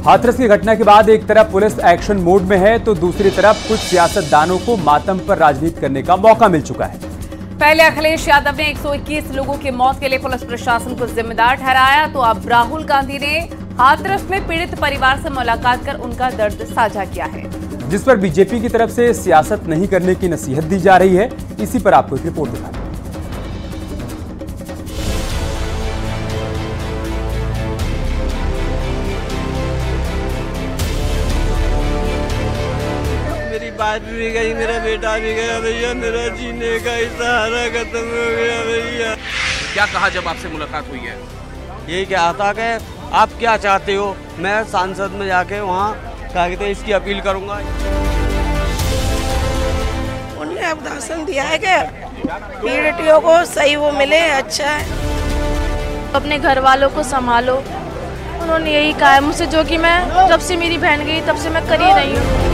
हाथरस की घटना के बाद एक तरफ पुलिस एक्शन मोड में है तो दूसरी तरफ कुछ सियासतदानों को मातम पर राजनीति करने का मौका मिल चुका है। पहले अखिलेश यादव ने 121 लोगों की मौत के लिए पुलिस प्रशासन को जिम्मेदार ठहराया, तो अब राहुल गांधी ने हाथरस में पीड़ित परिवार से मुलाकात कर उनका दर्द साझा किया है, जिस पर बीजेपी की तरफ से सियासत नहीं करने की नसीहत दी जा रही है। इसी पर आपको एक रिपोर्ट दिखाते हैं। बात भी गई, मेरा बेटा भी गया भैया, मेरा जीने का सहारा खत्म हो गया भैया। क्या कहा जब आपसे मुलाकात हुई है? यही कहा था कि आप क्या चाहते हो, मैं सांसद में जाके वहाँ क्या कहते हैं इसकी अपील करूँगा। उन्होंने आश्वासन दिया है कि पीड़ितों को सही वो मिले, अच्छा है। अपने घर वालों को संभालो, उन्होंने यही कहा है मुझसे, जो कि मैं जब से मेरी बहन गई तब से मैं कर ही रही हूँ।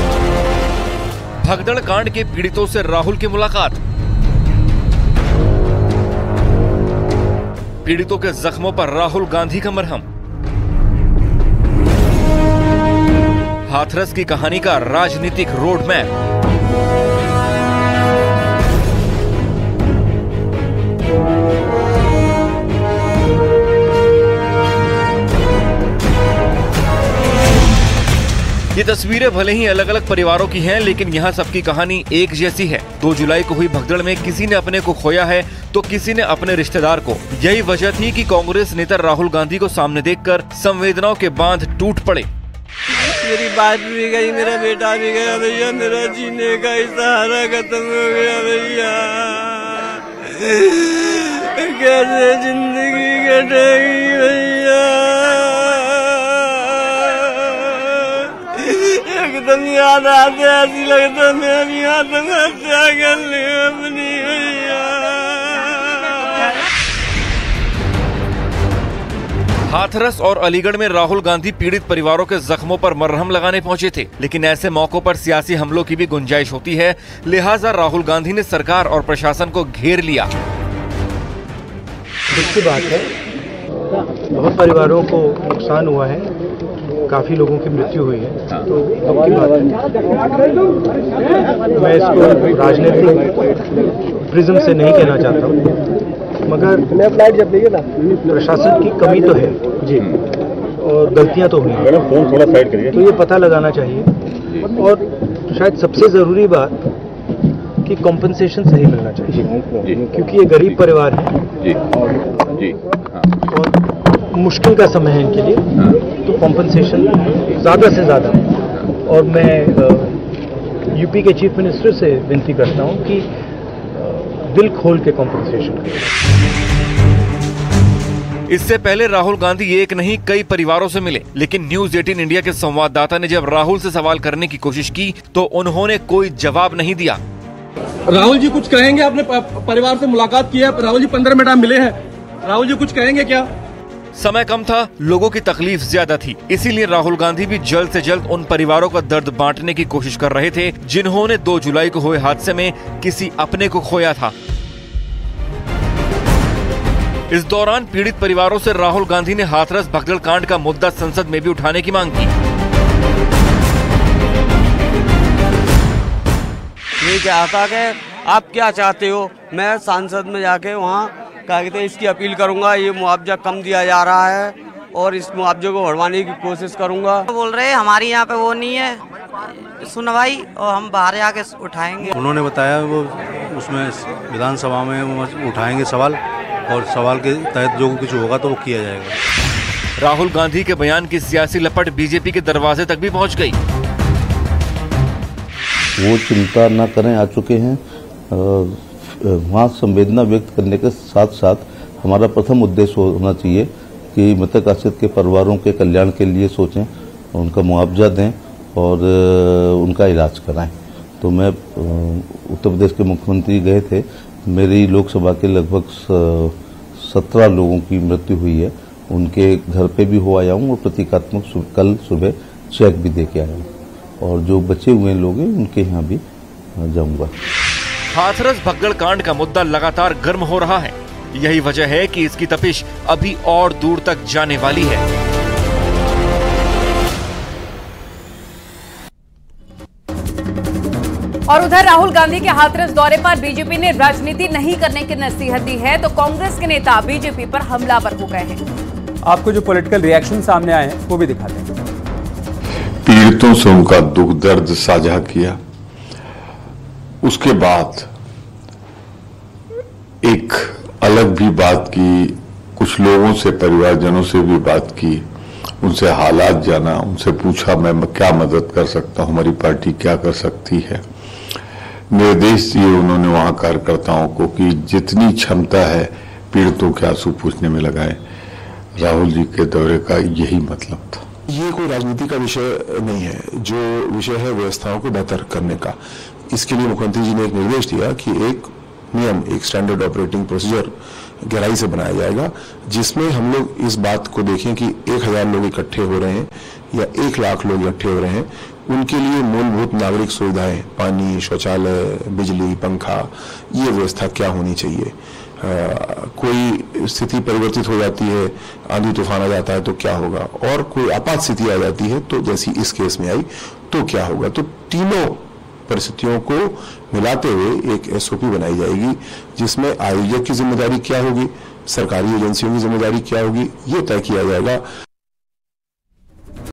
भगदड़ कांड के पीड़ितों से राहुल की मुलाकात, पीड़ितों के जख्मों पर राहुल गांधी का मरहम, हाथरस की कहानी का राजनीतिक रोड मैप। ये तस्वीरें भले ही अलग अलग परिवारों की हैं, लेकिन यहाँ सबकी कहानी एक जैसी है। 2 जुलाई को हुई भगदड़ में किसी ने अपने को खोया है तो किसी ने अपने रिश्तेदार को। यही वजह थी कि कांग्रेस नेता राहुल गांधी को सामने देखकर संवेदनाओं के बांध टूट पड़े। मेरी बात भी गई, मेरा बेटा भी गया भैया, मेरा जीने का सहारा खत्म हो गया भैया। कैसे जिंदगी कटेगी भैया, एकदम याद आते ऐसी लगता मैं भी आत्महत्या कर ली अपनी भैया। हाथरस और अलीगढ़ में राहुल गांधी पीड़ित परिवारों के जख्मों पर मरहम लगाने पहुंचे थे, लेकिन ऐसे मौकों पर सियासी हमलों की भी गुंजाइश होती है, लिहाजा राहुल गांधी ने सरकार और प्रशासन को घेर लिया। दुख की बात है, बहुत परिवारों को नुकसान हुआ है, काफी लोगों की मृत्यु हुई है, तो दुख की बात है। मैं इसको राजनीतिक प्रिज्म से नहीं कहना चाहता हूँ, मगर प्रशासन की कमी तो है जी, और गलतियां तो हुई हैं, तो ये पता लगाना चाहिए। और शायद सबसे जरूरी बात कि कॉम्पनसेशन सही मिलना चाहिए, क्योंकि ये गरीब परिवार है और मुश्किल का समय है इनके लिए, तो कॉम्पनसेशन ज़्यादा से ज़्यादा। और मैं यूपी के चीफ मिनिस्टर से विनती करता हूं कि दिल खोल के कॉम्पनसेशन करें। इससे पहले राहुल गांधी एक नहीं कई परिवारों से मिले, लेकिन न्यूज 18 इंडिया के संवाददाता ने जब राहुल से सवाल करने की कोशिश की तो उन्होंने कोई जवाब नहीं दिया। राहुल जी कुछ कहेंगे? आपने परिवार से मुलाकात की है, राहुल जी 15 मिनट मिले हैं, राहुल जी कुछ कहेंगे क्या? समय कम था, लोगों की तकलीफ ज्यादा थी, इसीलिए राहुल गांधी भी जल्द से जल्द उन परिवारों का दर्द बांटने की कोशिश कर रहे थे जिन्होंने 2 जुलाई को हुए हादसे में किसी अपने को खोया था। इस दौरान पीड़ित परिवारों से राहुल गांधी ने हाथरस भगदड़ कांड का मुद्दा संसद में भी उठाने की मांग की। ये कहा था कि आप क्या चाहते हो, मैं सांसद में जाके वहाँ क्या कहते हैं इसकी अपील करूंगा। ये मुआवजा कम दिया जा रहा है और इस मुआवजे को बढ़वाने की कोशिश करूंगा। बोल रहे हैं हमारी यहाँ पे वो नहीं है सुनवाई और हम बाहर आके उठाएंगे। उन्होंने बताया वो उसमें विधानसभा में वो उठाएंगे सवाल, और सवाल के तहत जो कुछ होगा तो वो किया जाएगा। राहुल गांधी के बयान की सियासी लपट बीजेपी के दरवाजे तक भी पहुंच गई। वो चिंता न करें, आ चुके हैं। वहाँ संवेदना व्यक्त करने के साथ साथ हमारा प्रथम उद्देश्य होना चाहिए कि मृतक आश्रित के परिवारों के कल्याण के लिए सोचें, उनका मुआवजा दें और उनका इलाज कराएं। तो मैं उत्तर प्रदेश के मुख्यमंत्री गए थे, मेरी लोकसभा के लगभग 17 लोगों की मृत्यु हुई है, उनके घर पे भी हो आया हूँ और प्रतीकात्मक कल सुबह चेक भी दे के आया हूँ, और जो बचे हुए लोग हैं उनके यहाँ भी जाऊँगा। हाथरस भगदड़ कांड का मुद्दा लगातार गर्म हो रहा है, यही वजह है कि इसकी तपिश अभी और दूर तक जाने वाली है। और उधर राहुल गांधी के हाथरस दौरे पर बीजेपी ने राजनीति नहीं करने की नसीहत दी है, तो कांग्रेस के नेता बीजेपी पर हमलावर हो गए हैं। आपको जो पॉलिटिकल रिएक्शन सामने आए हैं वो भी दिखाते हैं। पीड़ितों से उनका दुख दर्द साझा किया, उसके बाद एक अलग भी बात की, कुछ लोगों से, परिवारजनों से भी बात की, उनसे हालात जाना, उनसे पूछा मैं क्या मदद कर सकता हूं, हमारी पार्टी क्या कर सकती है। निर्देश दिए उन्होंने वहां कार्यकर्ताओं को कि जितनी क्षमता है पीड़ितों के आंसू पूछने में लगाएं। राहुल जी के दौरे का यही मतलब था। ये कोई राजनीति का विषय नहीं है, जो विषय है व्यवस्थाओं को बेहतर करने का। इसके लिए मुख्यमंत्री जी ने एक निर्देश दिया कि एक नियम, एक स्टैंडर्ड ऑपरेटिंग प्रोसीजर गहराई से बनाया जाएगा, जिसमें हम लोग इस बात को देखें कि 1000 लोग इकट्ठे हो रहे हैं या 1 लाख लोग इकट्ठे हो रहे हैं, उनके लिए मूलभूत नागरिक सुविधाएं, पानी, शौचालय, बिजली, पंखा, ये व्यवस्था क्या होनी चाहिए। कोई स्थिति परिवर्तित हो जाती है, आंधी तूफान आ जाता है तो क्या होगा, और कोई आपात स्थिति आ जाती है तो जैसी इस केस में आई तो क्या होगा। तो तीनों परिस्थितियों को मिलाते हुए एक एसओपी बनाई जाएगी, जिसमें आयोजक की जिम्मेदारी क्या होगी, सरकारी एजेंसियों की जिम्मेदारी क्या होगी, ये तय किया जाएगा।